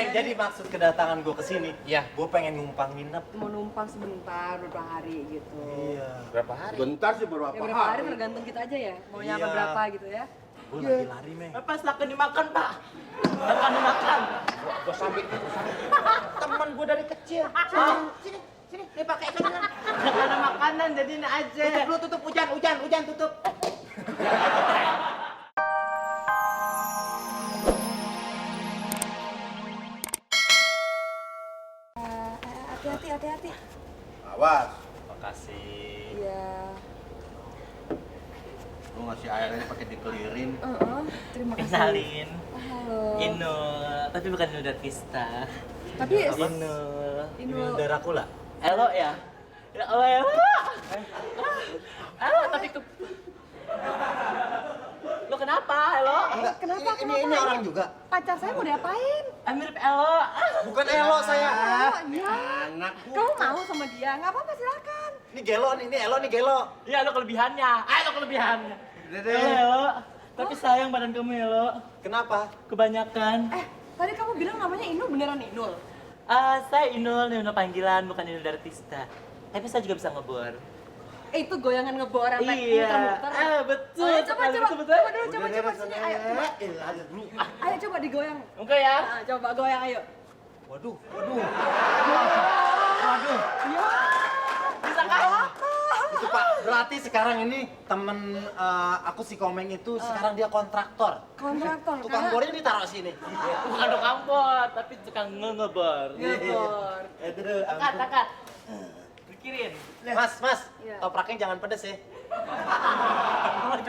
Meng, jadi maksud kedatangan gue kesini, Iya. gue pengen numpang nginep. Mau numpang sebentar, beberapa hari gitu. Iya. Berapa hari? Bentar sih berapa Ya berapa hari tergantung kita aja ya. Maunya apa Iya. berapa gitu ya. Gue lagi lari, Meng. Pas lakukan dimakan, Pak. Lakukan dimakan. Gua sambil teman gua dari kecil. Sini, dipakai kan. Nggak ada makanan, jadi ini aja. Tutup lu, tutup hujan, tutup. Hati-hati. Awas, Makasih. Iya. lu ngasih airnya pakai dikelirin. Terima kasih. Kenalin. Oh, halo. Inul, tapi bukan Inul Darvista. Tapi Inul. Inul Darakula. Elo ya? Ya Allah, Elo. Elo, tapi ke... Lo kenapa, Elo? kenapa? Ini orang juga. Pacar saya mau diapain? Mirip Elo. Bukan Elo saya. Oh, iya. Anak Kamu mau sama dia? Nggak apa-apa, silakan. Ini Gelo, ini Elo, nih Gelo. Iya, lo kelebihannya. Lo kelebihannya. Dede. Elo. Tapi sayang badan kamu, Elo. Kenapa? Kebanyakan. Tadi kamu bilang namanya Inul, beneran Inul? Saya Inul, Inul panggilan, bukan Inul Dartista. Tapi saya juga bisa ngebor. Itu goyangan ngebor sampai Iya. muter-muter. Betul. Ayo, coba sekali, dulu, betul. sini. Ayo, coba. Ayo coba digoyang. Oke ya. Nah, coba goyang, ayo. Waduh. Iya. Bisa kan? Itu Pak, berarti sekarang ini temen aku si Komeng itu sekarang dia kontraktor. Kontraktor, Tukang bornya ditaruh sini. Bukan tukang bor, tapi tukang ngebor. ngebor. Takat. Pikirin. Mas, Iya. topraknya jangan pedes ya. Boleh,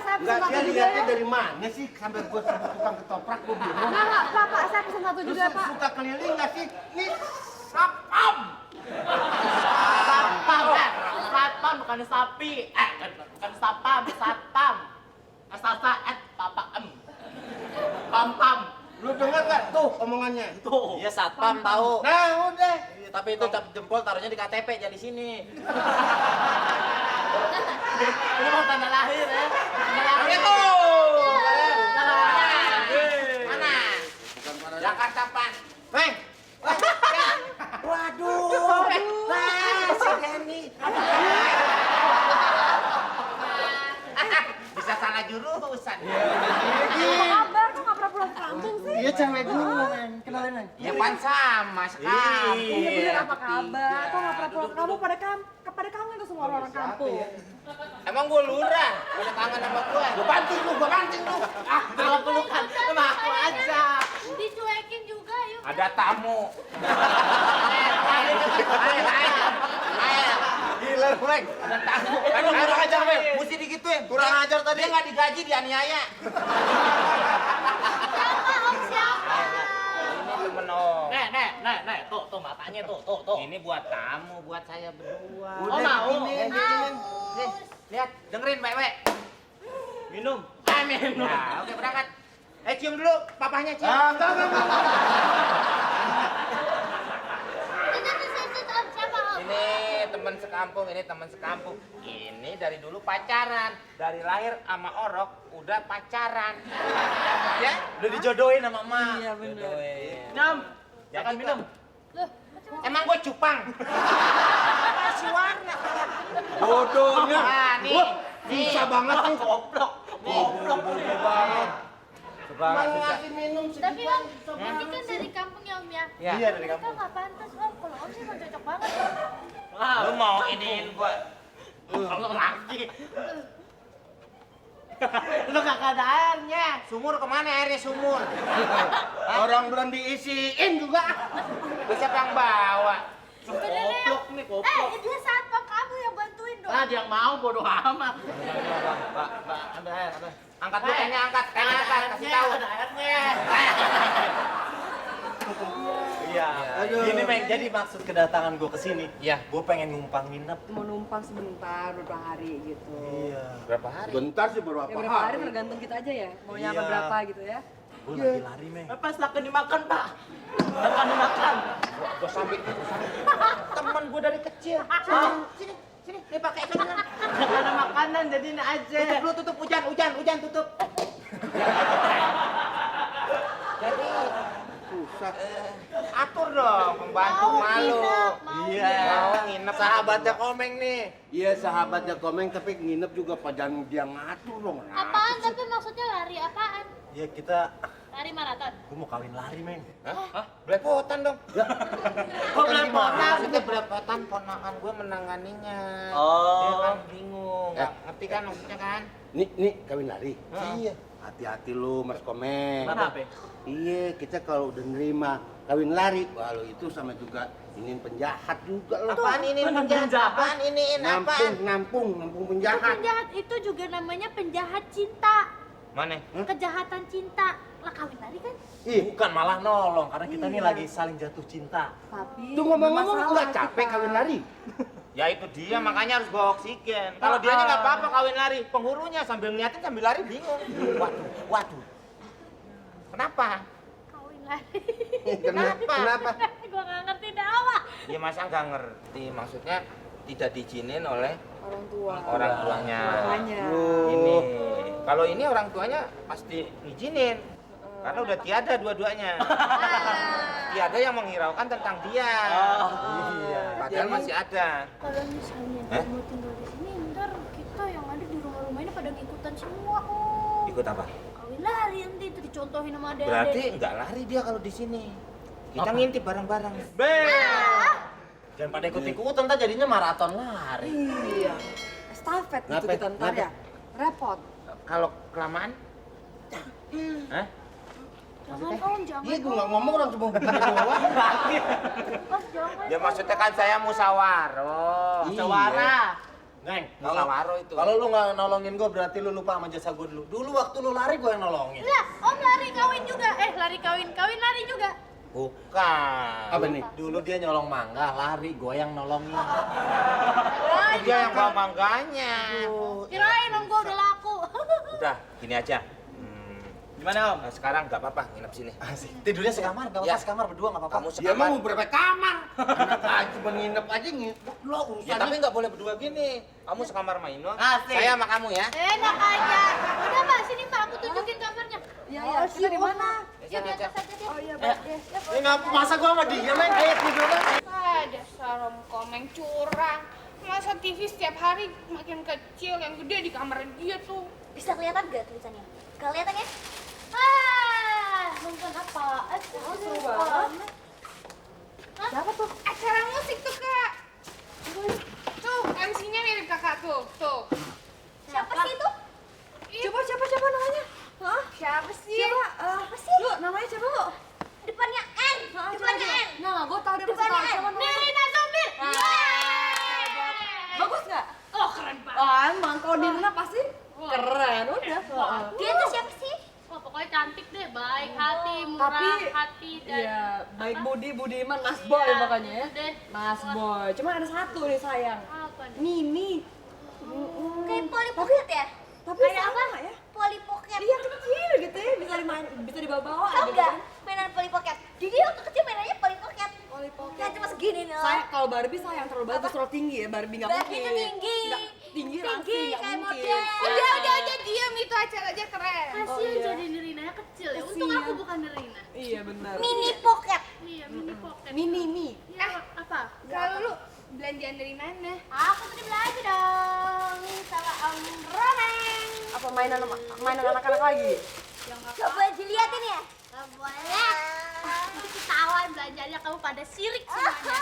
saya Enggak, pesen dia satu juga lihatnya ya. dari mana sih? Sampai gua sebut tukang ketoprak, gua bingung. Enggak, Pak, saya pesen satu Lu juga, Pak. suka keliling nggak sih? Nih, sapam. Satpam bukan sapi. Bukan sapam, satpam. Sasa papa pam. Lu dengar nggak tuh omongannya? Tuh. Iya, satpam tahu. Nah, udah. Iya, tapi itu cap jempol taruhnya di KTP, jangan di sini. Ini mau tanda lahir ya. Tanda lahir. Tanda lahir. Mana? Jakarta, Pak. Meng, Waduh. Nah, si Denny. Bisa salah jurusan. Apa kabar? Kok nggak pernah pulang kampung sih? Iya cewek gua, men. Kenalin aja. Ya pan sama sekarang. Iya bener, apa kabar? Kok nggak pernah pulang kamu pada kangen tuh semua orang kampung. Emang gua lurah, pada kangen sama gua. Gua banting lu. Kalau pelukan sama aku aja. Dicuekin juga yuk. Ada tamu. gila lu, Meng. Ada tamu. Emang kurang ajar, Meng. Mesti digituin. Kurang ajar tadi. Dia nggak digaji, dianiaya. Siapa? Ini temen Om. Nek, tuh matanya tuh. Ini buat tamu, buat saya berdua. Oh, mau? Nih, lihat, dengerin baik-baik. Minum. Minum. Nah, oke berangkat. Cium dulu, papahnya cium. Enggak. Siapa Om? Ini teman sekampung, Ini dari dulu pacaran, dari lahir sama Orok udah pacaran. Ya? Udah dijodohin sama emak. Iya, bener. Jodohin. Minum. Jadi Jangan minum. Emang gue cupang. Kasih warna. Bodohnya. Nah, nih. Susah banget nih. Goblok. Mau ngasih minum Tapi Om, ini kan dari kampung ya Om ya? Ya. Iya, dari Mereka kampung. nggak pantas Om, kalau Om sih emang cocok banget. Lu mau iniin gua. Kalau lagi. Lu kagak ada airnya. Sumur kemana airnya sumur? Orang belum diisiin juga. Lu siapa yang bawa? Goblok nih, goblok. Dia satpam kamu yang bantuin dong. Ah, dia mau bodo amat. Mbak, ambil air, ambil. Angkat dulu, kayaknya angkat, kasih tahu. Ada airnya. Iya. Aduh. Gini, Meng, jadi maksud kedatangan gue kesini. Iya. Gue pengen numpang nginep. Mau numpang sebentar, beberapa hari gitu. Iya. Berapa hari? Bentar sih berapa Ya berapa hari hari. tergantung kita aja ya. Maunya apa Iya. berapa gitu ya. Gue lagi lari, Meng. Pas lakukan dimakan, Pak. Lakukan dimakan. Gua sambil teman gua dari kecil. Sini, dipakai kan. Nggak ada makanan, jadi ini aja. Tutup lu, tutup hujan, tutup. Jadi usah. Atur dong, pembantu Mau malu. nginep, mau Iya. Mau nginep Sahabatnya Komeng nih. Iya sahabatnya Komeng tapi nginep juga pada dia ngatur dong. Apaan tapi maksudnya lari apaan? Ya kita, Lari maraton. gue mau kawin lari, Meng. Hah? Belepotan dong. Kok belepotan? Maksudnya belepotan ponakan gue menanganinya. Oh. Dia kan bingung, nggak ngerti kan maksudnya kan? Nih kawin lari. Iya. Hati-hati lu Mas Komeng. Kenapa? Iya, kita kalau udah nerima kawin lari, wah lo itu sama juga ini penjahat juga lo. Apaan ini penjahat? Apaan ini apaan? Nampung Itu penjahat. penjahat itu juga namanya penjahat cinta. Mana? Kejahatan cinta. Lah kawin lari kan? Ih, Bukan malah nolong, karena kita nih lagi saling jatuh cinta. Tapi tuh ngomong-ngomong masalah nggak capek kita. kawin lari? Ya itu dia, makanya harus bawa oksigen. Kalau dianya nggak apa-apa kawin lari, pengurunya sambil ngeliatin sambil lari bingung. Waduh. Kenapa? Kawin lari. Kenapa? Gua nggak ngerti dah apa. Ya masa nggak ngerti, maksudnya tidak diizinin oleh Orang tua. orang tuanya. Makanya. Ini, kalau ini orang tuanya pasti ngizinin. Karena udah tiada dua-duanya. Tiada yang menghiraukan tentang dia. Iya. Padahal masih ada. Kalau misalnya Hah? dia mau tinggal di sini, ntar kita yang ada di rumah-rumah ini pada ngikutan semua, Om. Ikut apa? Kawin lari nanti itu dicontohin sama adik-adik. Berarti nggak lari dia kalau di sini. Kita ngintip bareng-bareng. Jangan pada ikut-ikutan, ntar jadinya maraton lari. Iya. Estafet gitu Kenapa? kita ntar ya. Repot. Kalau kelamaan? Hah? Jangan Om, jangan. Iya, gue nggak ngomong orang cuma begini doang. Om, jangan. Ya maksudnya kan saya musyawarah. Musyawarah. Neng, Musyawarah itu. kalau lu nggak nolongin gue berarti lu lupa sama jasa gue dulu. Dulu waktu lu lari gue yang nolongin. Lah, Om lari kawin juga. Lari kawin lari juga. Bukan. Apa nih? Dulu dia nyolong mangga, lari, gue yang nolongin. Dia yang bawa mangganya. Kirain Om gua udah laku. Udah, gini aja. Gimana, Om? Nah, sekarang nggak apa-apa nginep sini. Asik. Tidurnya sekamar, nggak apa-apa Ya. sekamar berdua nggak apa-apa. Kamu Dia sekamar. mau berapa kamar? Anak aja cuma nginep aja nginep. Lo Ya urusannya. tapi nggak boleh berdua gini. Kamu sekamar sama Ino. Asik. Saya sama kamu ya. Enak aja. Udah Mbak, sini Mbak, aku tunjukin kamarnya. Iya, iya. Kita di mana? Ya di atas aja dia. Oh iya, baik deh. Ini nggak masa gue sama dia, Meng. Ayo tidur, Meng. Dasar Om Komeng curang. Masa TV setiap hari makin kecil, yang gede di kamar dia tuh. Bisa kelihatan gak tulisannya? Kelihatan ya? Nonton apa? seru banget. Siapa tuh? Acara musik tuh, Kak. Tuh, MC-nya mirip kakak tuh. Tuh. Siapa sih itu? Siapa namanya? Hah? Siapa sih? Siapa sih? Lu namanya siapa lu? Depannya N. Depannya N. Nah, gue tau dia pasti Depannya tahu N. siapa namanya. Nirina Zomir. Bagus nggak? Oh, keren banget. Oh, emang kalau Nirina pasti keren. Udah. Dia tuh siapa sih? Wah, pokoknya cantik deh, baik hati, murah Tapi- hati dan Iya, baik budi, budiman, Mas Boy Iya, makanya ya. itu deh. Mas Boy. Cuma ada satu nih sayang. apa nih? Mimi. Kayak Polly Pocket ya? Tapi Kayak sama apa? ya? Polly Pocket. Iya kecil gitu ya, bisa dibawa-bawa. Tahu gitu nggak kan. mainan Polly Pocket? Jadi dia waktu kecil mainannya Polly Pocket. Polly Pocket. Yang cuma segini nih. Saya kalau Barbie sayang terlalu bagus, terlalu tinggi ya. Barbie nggak Barbie mungkin. itu tinggi. Nggak, tinggi langsing, Tinggi, nggak kayak mungkin. model. Udah, diam. Itu acara aja keren. Kasian iya. jadi Nirinanya kecil ya. Untung Kasian. aku bukan Nirina. Iya benar. Mini Pocket. Iya, mini Pocket. Mini. Ya, apa? Kalau lu belanjaan dari mana? Aku tadi belanja dong sama Om Romeng. Apa mainan anak-anak lagi? Gak boleh dilihatin ya? Gak boleh. Nanti ketahuan belanjanya kamu pada sirik semuanya.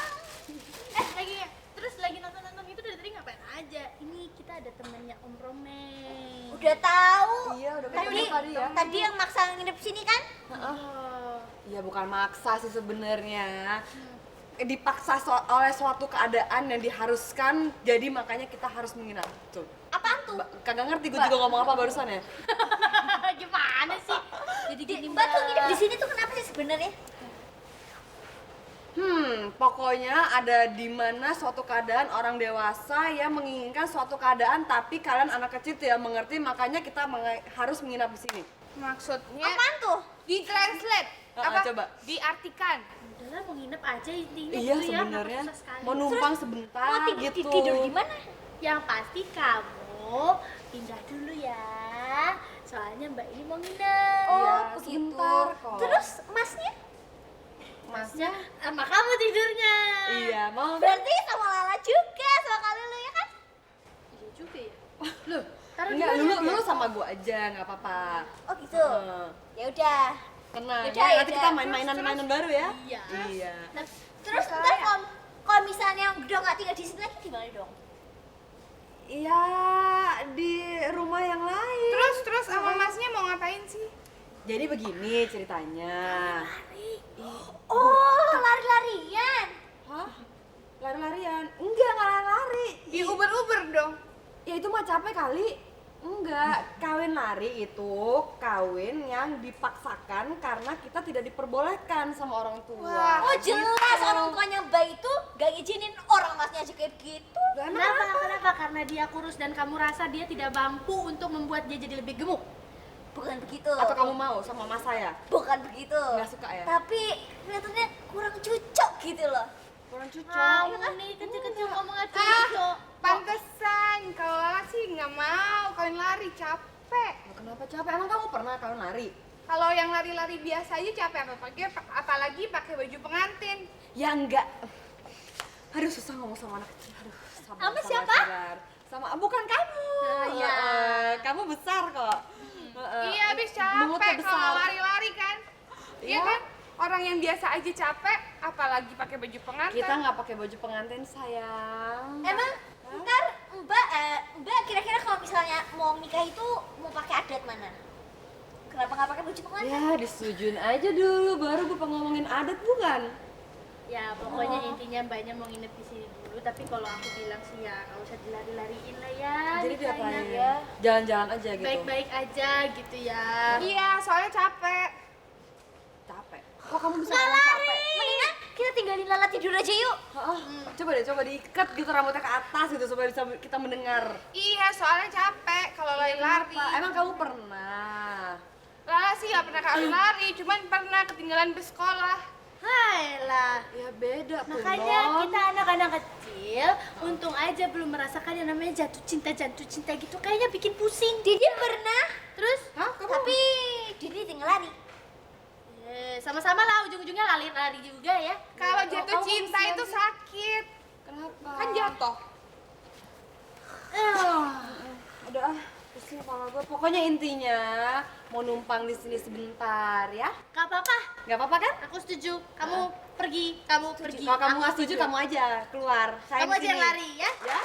Lagi nonton itu dari tadi ngapain aja? Ini kita ada temennya Om Romeng. Udah tahu. Iya, udah Tadi, ketemu tadi ya. tadi yang maksa nginep sini kan? Iya bukan maksa sih sebenarnya. Dipaksa oleh suatu keadaan yang diharuskan, jadi makanya kita harus menginap. Tuh. Apaan tuh? Kagak ngerti gue juga ngomong apa barusan ya. Gimana sih? Jadi gini Mbak tuh nginep di sini tuh kenapa sih sebenarnya? Pokoknya ada di mana suatu keadaan orang dewasa yang menginginkan suatu keadaan, tapi kalian anak kecil tidak mengerti, makanya kita harus menginap di sini. Maksudnya Apaan tuh? di translate. Ah, coba. Diartikan. Udahlah mau nginep aja intinya Iya gitu ya, sebenarnya nggak usah sekali. mau numpang sebentar Mau gitu. tidur di mana? Yang pasti kamu pindah dulu ya. Soalnya Mbak ini mau nginep. Iya, Oh, begitu. sebentar kok. Terus masnya? Masnya Sama kamu tidurnya. iya mau. Berarti sama Lala juga, sama kali lu ya kan? Iya juga ya. Loh, taruh di Enggak, mana lu dia? sama gua aja, nggak apa-apa. Oh gitu. Ya udah. Tenang Yaudah, ya, nanti yaudah. kita main-mainan baru ya. Iya. Iya. Terus ntar kalau misalnya udah nggak tinggal di sini lagi gimana dong? Iya, di rumah yang lain. Terus sama masnya mau ngapain sih? Jadi begini ceritanya. Oh, lari-larian. Hah? Lari-larian? Enggak lari-lari. Di Uber dong. Ya itu mah capek kali. Enggak, kawin lari itu kawin yang dipaksakan karena kita tidak diperbolehkan sama orang tua. Wah, Oh jelas orang tuanya Mbak itu gak ngizinin orang masnya aja kayak gitu. Lah, emang Kenapa? Karena dia kurus dan kamu rasa dia tidak mampu untuk membuat dia jadi lebih gemuk. Bukan begitu. atau kamu mau sama mas saya? Bukan begitu. Nggak suka ya? Tapi kelihatannya kurang cocok gitu loh. Kurang cocok. Kamu nih kecil-kecil ngomong cocok. Pantesan, kalau Lala sih nggak mau kawin lari, capek. Loh, kenapa capek? Emang kamu pernah kawin lari? Kalau yang lari-lari biasa aja capek, apalagi pakai baju pengantin. Ya enggak. Aduh susah ngomong sama anak kecil. Aduh, Sama siapa? sabar. Sama bukan kamu. iya. Kamu besar kok. Iya, habis mulutnya capek kalau besar. lari-lari kan. Iya Iya. kan? Orang yang biasa aja capek, apalagi pakai baju pengantin. Kita nggak pakai baju pengantin sayang. Emang ntar Mbak kira-kira kalau misalnya mau nikah itu mau pakai adat mana? Kenapa nggak pakai baju pengantin? Ya disetujuin aja dulu baru gue ngomongin adat bukan? Ya pokoknya intinya mbaknya mau nginep di sini dulu. Tapi kalau aku bilang sih ya nggak usah dilari-lariin lah ya. Jadi nikahnya. diapain? Ya. Jalan-jalan aja gitu. Baik-baik aja gitu ya. Iya, soalnya capek. Capek. Kok kamu bisa ngomong capek? Mendingan kita tinggalin Lala tidur aja yuk. Coba deh, coba diikat gitu rambutnya ke atas gitu supaya bisa kita mendengar. Iya, soalnya capek kalau lari-lari. Apa? Emang kamu pernah? Lala sih nggak pernah kawin lari, cuman pernah ketinggalan bus sekolah. Hai lah. Ya beda tuh. Makanya Non. kita anak-anak kecil, untung aja belum merasakan yang namanya jatuh cinta gitu. Kayaknya bikin pusing. Didi pernah, Terus? Hah? Kamu? tapi Didi tinggal lari. Sama-sama lah ujung-ujungnya lari juga ya. Kalau Iya, jatuh kamu cinta kasihan itu sih. sakit, Kenapa? kan jatuh. Udah ah, pusing kepala gue. Pokoknya intinya mau numpang di sini sebentar ya. Gak apa-apa, Gak apa-apa kan? aku setuju. Kamu pergi, kamu pergi. Kalau kamu Aku nggak setuju, kamu aja keluar. Saya Kamu di aja yang sini. lari ya. Ya.